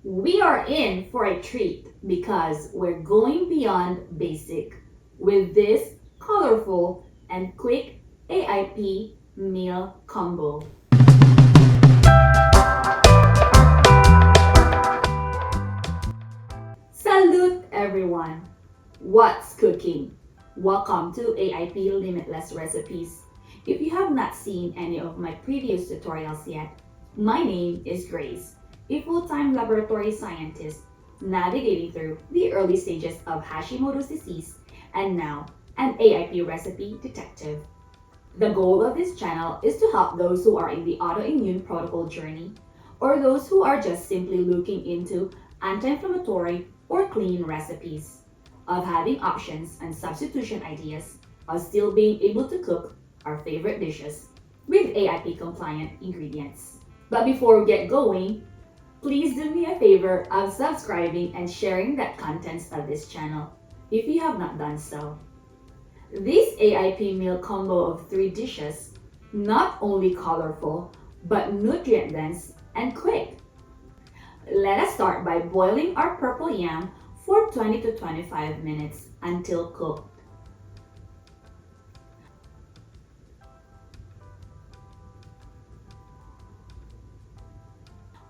We are in for a treat because we're going beyond basic with this colorful and quick AIP meal combo. Salute everyone! What's cooking? Welcome to AIP Limitless Recipes. If you have not seen any of my previous tutorials yet, my name is Grace, a full-time laboratory scientist navigating through the early stages of Hashimoto's disease and now an AIP recipe detective. The goal of this channel is to help those who are in the autoimmune protocol journey or those who are just simply looking into anti-inflammatory or clean recipes, of having options and substitution ideas, of still being able to cook our favorite dishes with AIP compliant ingredients. But before we get going, please do me a favor of subscribing and sharing the contents of this channel if you have not done so. This AIP meal combo of 3 dishes, not only colorful, but nutrient dense and quick. Let us start by boiling our purple yam for 20 to 25 minutes until cooked.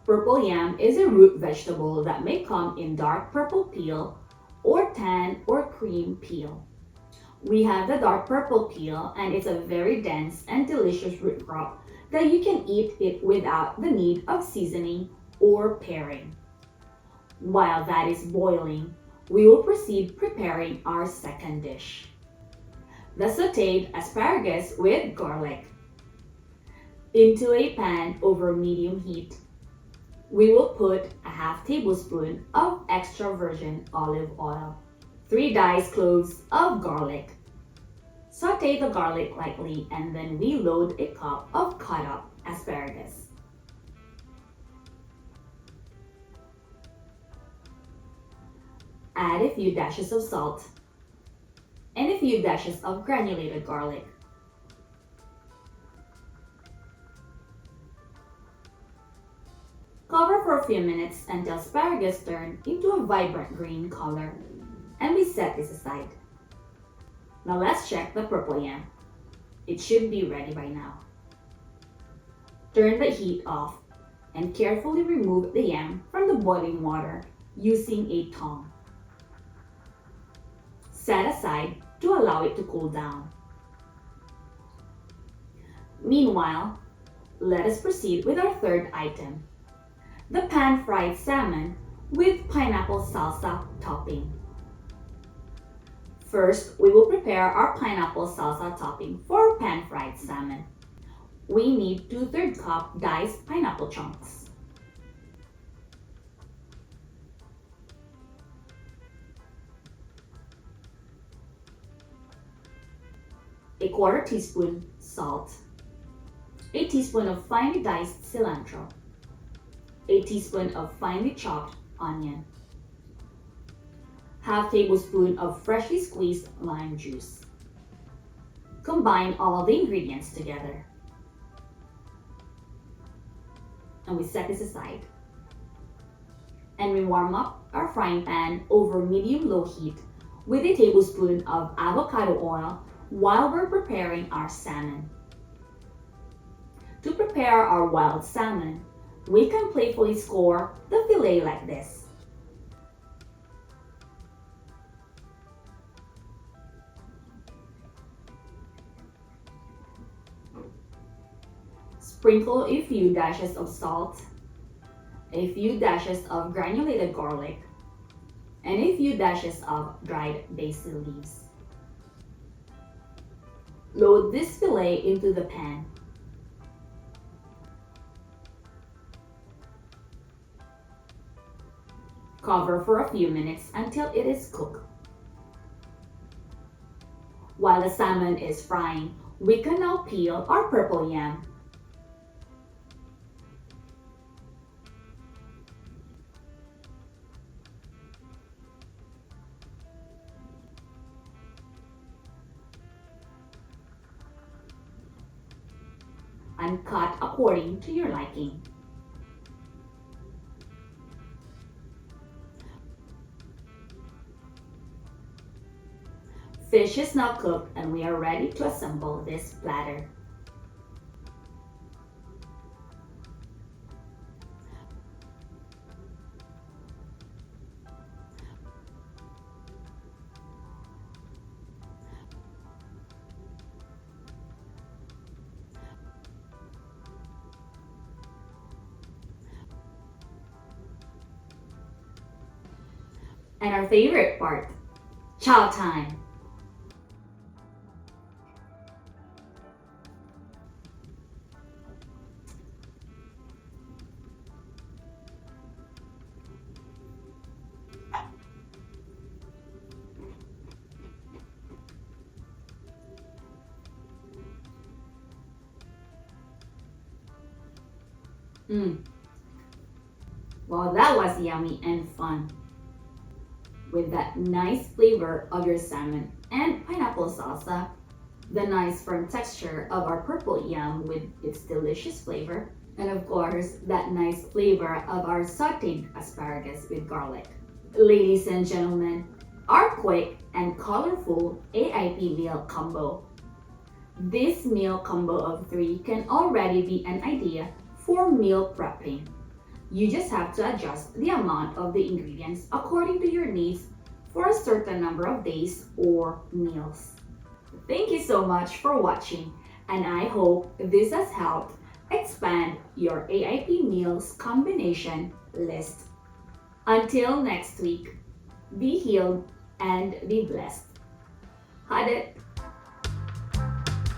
Purple yam is a root vegetable that may come in dark purple peel or tan or cream peel. We have the dark purple peel, and it's a very dense and delicious root crop that you can eat it without the need of seasoning or pairing. While that is boiling, we will proceed preparing our second dish, the sautéed asparagus with garlic. Into a pan over medium heat, we will put a half tablespoon of extra virgin olive oil, 3 diced cloves of garlic. Sauté the garlic lightly, and then we load a cup of cut up asparagus. Add a few dashes of salt and a few dashes of granulated garlic. Cover for a few minutes until asparagus turn into a vibrant green color, and we set this aside. Now let's check the purple yam. It should be ready by now. Turn the heat off and carefully remove the yam from the boiling water using a tongue. Set aside to allow it to cool down. Meanwhile, let us proceed with our third item, the pan-fried salmon with pineapple salsa topping. First, we will prepare our pineapple salsa topping for pan-fried salmon. We need 2/3 cup diced pineapple chunks, a 1/4 teaspoon salt, a teaspoon of finely diced cilantro, a teaspoon of finely chopped onion, half tablespoon of freshly squeezed lime juice. Combine all the ingredients together, and we set this aside. And we warm up our frying pan over medium-low heat with a tablespoon of avocado oil while we're preparing our salmon. To prepare our wild salmon, we can playfully score the fillet like this. Sprinkle a few dashes of salt, a few dashes of granulated garlic, and a few dashes of dried basil leaves. Load this fillet into the pan. Cover for a few minutes until it is cooked. While the salmon is frying, we can now peel our purple yam. And cut according to your liking. Fish is now cooked and we are ready to assemble this platter. And our favorite part, chow time. Well, that was yummy and fun. With that nice flavor of your salmon and pineapple salsa, the nice firm texture of our purple yam with its delicious flavor, and of course, that nice flavor of our sautéed asparagus with garlic. Ladies and gentlemen, our quick and colorful AIP meal combo. This meal combo of 3 can already be an idea for meal prepping. You just have to adjust the amount of the ingredients according to your needs for a certain number of days or meals. Thank you so much for watching, and I hope this has helped expand your AIP meals combination list. Until next week, be healed and be blessed. Had it.